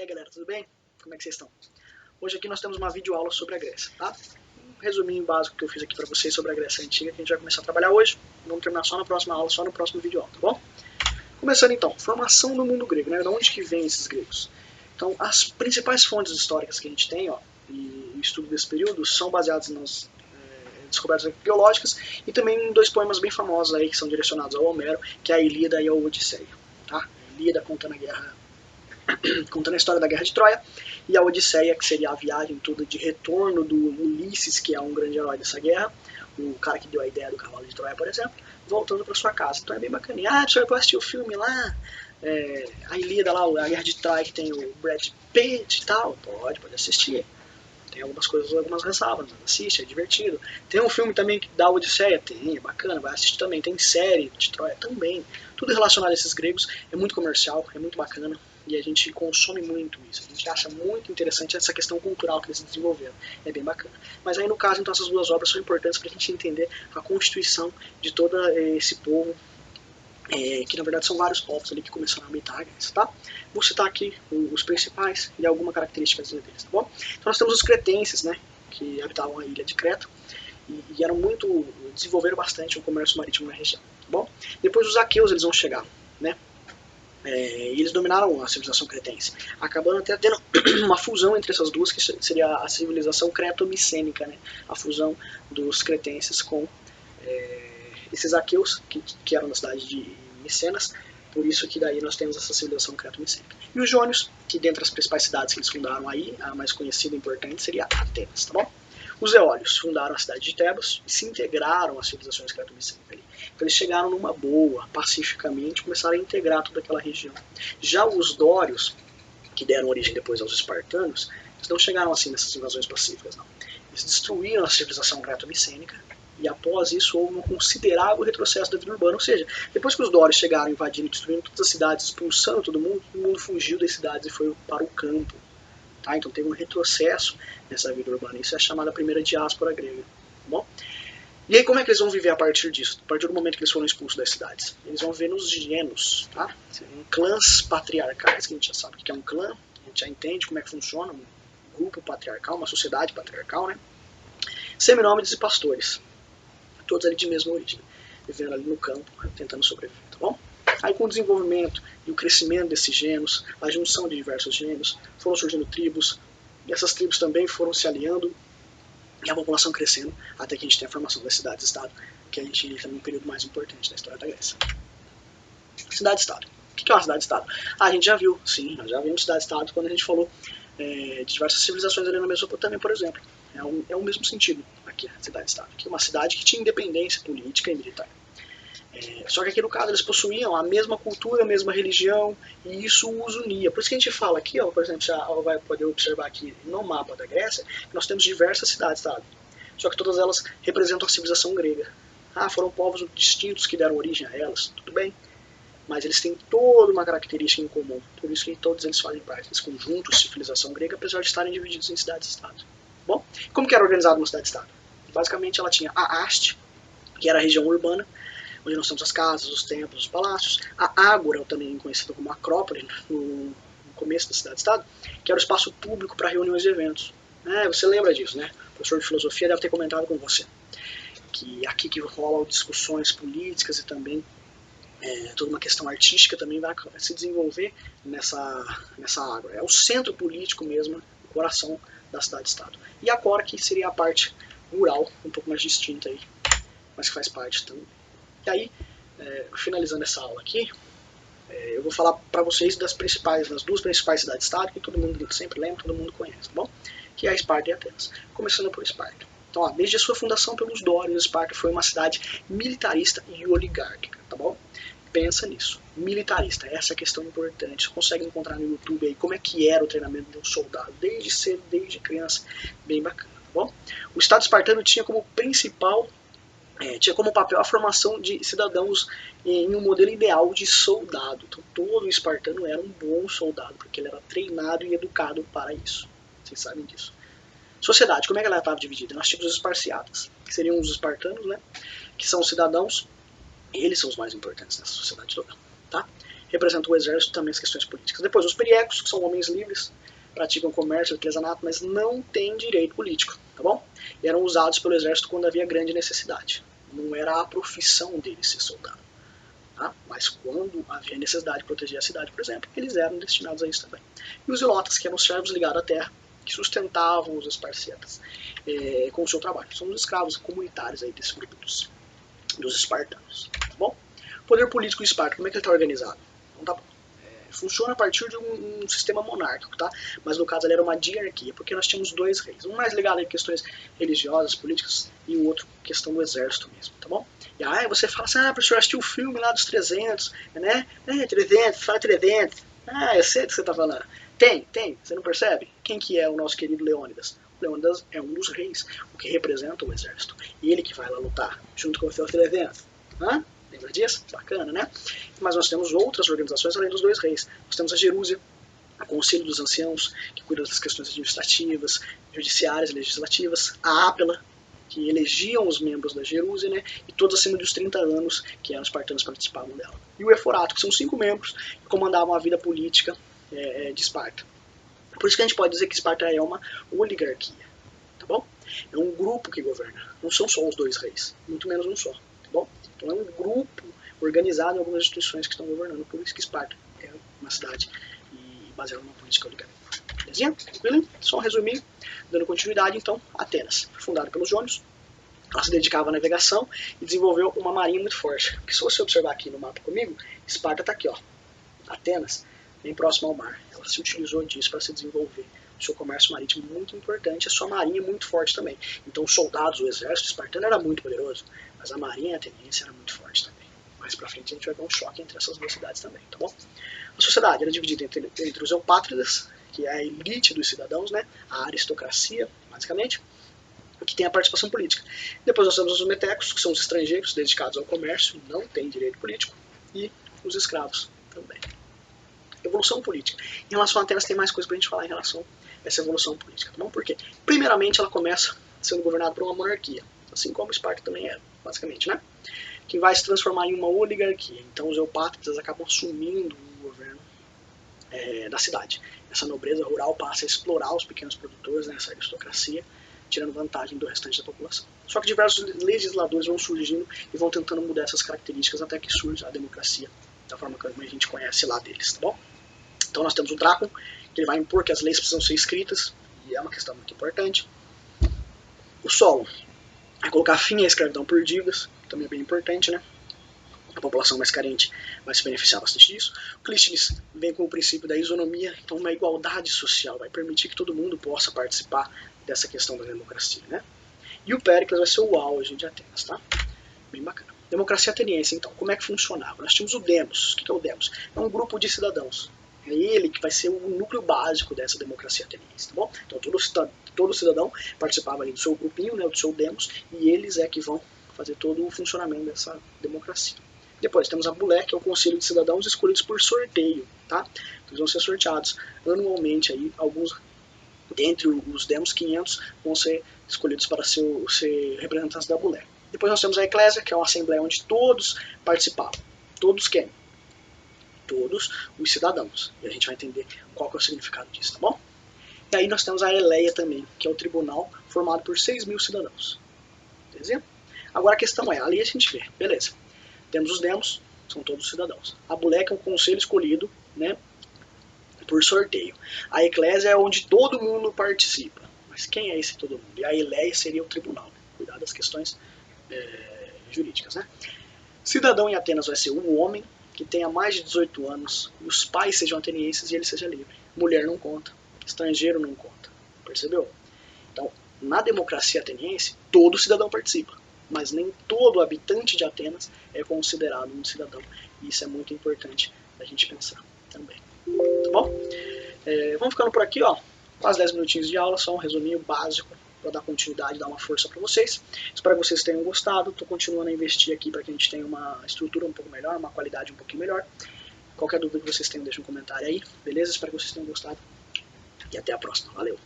E aí galera, tudo bem? Como é que vocês estão? Hoje aqui nós temos uma videoaula sobre a Grécia, tá? Um resuminho básico que eu fiz aqui pra vocês sobre a Grécia Antiga, que a gente vai começar a trabalhar hoje. Vamos terminar só na próxima aula, só no próximo videoaula, tá bom? Começando então, formação do mundo grego, né? De onde que vem esses gregos? Então, as principais fontes históricas que a gente tem, ó, e estudo desse período, são baseadas nas descobertas arqueológicas e também em dois poemas bem famosos aí que são direcionados ao Homero, que é a Ilíada e a Odisseia, tá? A Ilíada contando a história da Guerra de Troia, e a Odisseia, que seria a viagem toda de retorno do Ulisses, que é um grande herói dessa guerra, o cara que deu a ideia do cavalo de Troia, por exemplo, voltando para sua casa. Então é bem bacaninha. Ah, senhor, pode assistir o filme lá, a Ilíada lá, a Guerra de Troia, que tem o Brad Pitt e tal? Pode assistir. Tem algumas ressalvas, assiste, é divertido. Tem um filme também da Odisseia, tem, é bacana, vai assistir também. Tem série de Troia também. Tudo relacionado a esses gregos, é muito comercial, é muito bacana. E a gente consome muito isso. A gente acha muito interessante essa questão cultural que eles desenvolveram. É bem bacana. Mas aí, no caso, então, essas duas obras são importantes para a gente entender a constituição de todo esse povo, que na verdade são vários povos ali que começaram a habitar a Grécia, tá? Vou citar aqui os principais e alguma característica deles, tá bom? Então nós temos os cretenses, né, que habitavam a ilha de Creta e desenvolveram bastante o comércio marítimo na região, tá bom? Depois os aqueus eles vão chegar, né? E eles dominaram a civilização cretense, acabando até tendo uma fusão entre essas duas, que seria a civilização creto-micênica, né? A fusão dos cretenses com esses aqueus, que eram da cidade de Micenas, por isso que daí nós temos essa civilização creto-micênica. E os jônios, que dentre as principais cidades que eles fundaram aí, a mais conhecida e importante seria Atenas, tá bom? Os eólios fundaram a cidade de Tebas e se integraram às civilizações creto-micênicas ali. Então eles chegaram numa boa, pacificamente, começaram a integrar toda aquela região. Já os dórios, que deram origem depois aos espartanos, eles não chegaram assim nessas invasões pacíficas, não. Eles destruíram a civilização creto-micênica, e após isso houve um considerável retrocesso da vida urbana, ou seja, depois que os dórios chegaram invadindo e destruindo todas as cidades, expulsando todo mundo fugiu das cidades e foi para o campo. Tá? Então teve um retrocesso nessa vida urbana, isso é chamada primeira diáspora grega. Tá bom? E aí como é que eles vão viver a partir disso? A partir do momento que eles foram expulsos das cidades? Eles vão viver nos genos, tá? Clãs patriarcais, que a gente já sabe o que é um clã, a gente já entende como é que funciona um grupo patriarcal, uma sociedade patriarcal, né? Seminômades e pastores, todos ali de mesma origem, vivendo ali no campo, tentando sobreviver, tá bom? Aí com o desenvolvimento e o crescimento desses gêneros, a junção de diversos gêneros, foram surgindo tribos, e essas tribos também foram se aliando, e a população crescendo, até que a gente tem a formação das cidades-estado, que a gente entra num período mais importante da história da Grécia. Cidade-estado. O que é uma cidade-estado? A gente já viu, sim, nós já vimos cidade-estado quando a gente falou de diversas civilizações ali na Mesopotâmia, por exemplo. É o mesmo sentido aqui, a cidade-estado, que é uma cidade que tinha independência política e militar. Só que aqui no caso eles possuíam a mesma cultura, a mesma religião, e isso os unia. Por isso que a gente fala aqui, ó, por exemplo, você vai poder observar aqui no mapa da Grécia, que nós temos diversas cidades-estado. Só que todas elas representam a civilização grega. Ah, foram povos distintos que deram origem a elas, tudo bem. Mas eles têm toda uma característica em comum. Por isso que todos eles fazem parte desse conjunto de civilização grega, apesar de estarem divididos em cidades-estado. Bom, como que era organizada uma cidade-estado? Basicamente ela tinha a haste, que era a região urbana, onde nós temos as casas, os templos, os palácios. A ágora, também conhecida como acrópole, no começo da cidade-estado, que era o espaço público para reuniões e eventos. Você lembra disso, né? O professor de filosofia deve ter comentado com você. Que aqui que rolam discussões políticas e também toda uma questão artística também vai se desenvolver nessa ágora. É o centro político mesmo, o coração da cidade-estado. E a Cora, que seria a parte rural, um pouco mais distinta aí, mas que faz parte também. E aí, finalizando essa aula aqui, eu vou falar para vocês das duas principais cidades-estado, que todo mundo sempre lembra, todo mundo conhece, tá bom? Que é a Esparta e Atenas. Começando por Esparta. Então, desde a sua fundação pelos dórios, Esparta foi uma cidade militarista e oligárquica, tá bom? Pensa nisso. Militarista, essa é a questão importante. Você consegue encontrar no YouTube aí como é que era o treinamento de um soldado, desde cedo, desde criança, bem bacana, tá bom? O Estado espartano tinha como papel a formação de cidadãos em um modelo ideal de soldado. Então todo espartano era um bom soldado, porque ele era treinado e educado para isso. Vocês sabem disso. Sociedade, como é que ela estava dividida? Nós tínhamos os esparciatas, que seriam os espartanos, né? Que são cidadãos. Eles são os mais importantes nessa sociedade toda, tá? representam o exército também as questões políticas. Depois os periecos, que são homens livres, praticam comércio, artesanato, mas não têm direito político, tá bom? E eram usados pelo exército quando havia grande necessidade. Não era a profissão deles ser soldado. Tá? Mas quando havia necessidade de proteger a cidade, por exemplo, eles eram destinados a isso também. E os ilotas, que eram os servos ligados à terra, que sustentavam os esparcetas com o seu trabalho. São os escravos comunitários aí desse grupo dos espartanos. Tá bom? O poder político de Esparta, como é que ele está organizado? Então, tá bom. Funciona a partir de um sistema monárquico, tá? Mas no caso ele era uma diarquia, porque nós tínhamos dois reis. Um mais ligado a questões religiosas, políticas, e o outro questão do exército mesmo, tá bom? E aí você fala assim, professor, assistiu o filme lá dos 300, né? 300, fala 300. Eu sei do que você tá falando. Tem, você não percebe? Quem que é o nosso querido Leônidas? O Leônidas é um dos reis, o que representa o exército. E ele que vai lá lutar, junto com os seus 300. Hã? Lembra disso? Bacana, né? Mas nós temos outras organizações além dos dois reis. Nós temos a Jerúsia, o Conselho dos Anciãos, que cuida das questões administrativas, judiciárias e legislativas, a Ápela, que elegiam os membros da Jerúsia, né? E todos acima dos 30 anos, que eram espartanos, participavam dela. E o Eforato, que são 5 membros que comandavam a vida política de Esparta. Por isso que a gente pode dizer que Esparta é uma oligarquia, tá bom? É um grupo que governa, não são só os dois reis, muito menos um só, tá bom? Então é um grupo organizado em algumas instituições que estão governando, por isso que Esparta é uma cidade e baseada numa política oligárquica. Belezinha? Tranquilo? Só resumir, dando continuidade, então, Atenas, fundada pelos jônios, ela se dedicava à navegação e desenvolveu uma marinha muito forte. Porque se você observar aqui no mapa comigo, Esparta está aqui, ó, Atenas, bem próximo ao mar. Ela se utilizou disso para se desenvolver. O seu comércio marítimo muito importante, a sua marinha muito forte também. Então os soldados, o exército espartano era muito poderoso, mas a marinha ateniense era muito forte também. Mais pra frente a gente vai ver um choque entre essas duas cidades também, tá bom? A sociedade era dividida entre os eupátridas, que é a elite dos cidadãos, né? A aristocracia, basicamente, que tem a participação política. Depois nós temos os metecos, que são os estrangeiros dedicados ao comércio, não têm direito político, e os escravos também. Evolução política. Em relação a Atenas tem mais coisa pra gente falar em relação a essa evolução política, tá bom? Porque, primeiramente, ela começa sendo governada por uma monarquia, assim como Esparta também era, basicamente, né? Que vai se transformar em uma oligarquia. Então os eupátridas acabam assumindo o governo da cidade. Essa nobreza rural passa a explorar os pequenos produtores, né, essa aristocracia, tirando vantagem do restante da população. Só que diversos legisladores vão surgindo e vão tentando mudar essas características até que surge a democracia, da forma que a gente conhece lá deles, tá bom? Então nós temos o Drácon, que ele vai impor que as leis precisam ser escritas, e é uma questão muito importante. O Solon vai colocar fim à escravidão por dívidas, que também é bem importante, né? A população mais carente vai se beneficiar bastante disso. O Clístenes vem com o princípio da isonomia, então uma igualdade social, vai permitir que todo mundo possa participar dessa questão da democracia, né? E o Péricles vai ser o auge de Atenas, tá? Bem bacana. Democracia ateniense, então, como é que funcionava? Nós tínhamos o Demos. O que é o Demos? É um grupo de cidadãos. É ele que vai ser o núcleo básico dessa democracia ateniense, tá bom? Então todo cidadão participava ali do seu grupinho, né, do seu Demos, e eles é que vão fazer todo o funcionamento dessa democracia. Depois temos a Bulé, que é o conselho de cidadãos escolhidos por sorteio, tá? Eles vão ser sorteados anualmente, aí, alguns dentre os Demos, 500 vão ser escolhidos para ser representantes da Bulé. Depois nós temos a Eclésia, que é uma assembleia onde todos participavam. Todos quem? Todos os cidadãos. E a gente vai entender qual que é o significado disso, tá bom? E aí nós temos a Eleia também, que é o tribunal formado por 6.000 cidadãos. Beleza? Agora a questão é, ali a gente vê, beleza. Temos os Demos, são todos cidadãos. A Bulé é um conselho escolhido, né, por sorteio. A Eclésia é onde todo mundo participa. Mas quem é esse todo mundo? E a Eleia seria o tribunal, né? Cuidar das questões jurídicas, né? Cidadão em Atenas vai ser um homem que tenha mais de 18 anos, e os pais sejam atenienses e ele seja livre. Mulher não conta, estrangeiro não conta. Percebeu? Então, na democracia ateniense, todo cidadão participa, mas nem todo habitante de Atenas é considerado um cidadão. E isso é muito importante a gente pensar também. Tá bom? Vamos ficando por aqui, ó. Quase 10 minutinhos de aula, só um resuminho básico para dar continuidade, dar uma força para vocês. Espero que vocês tenham gostado. Estou continuando a investir aqui para que a gente tenha uma estrutura um pouco melhor, uma qualidade um pouquinho melhor. Qualquer dúvida que vocês tenham, deixa um comentário aí, beleza? Espero que vocês tenham gostado e até a próxima. Valeu!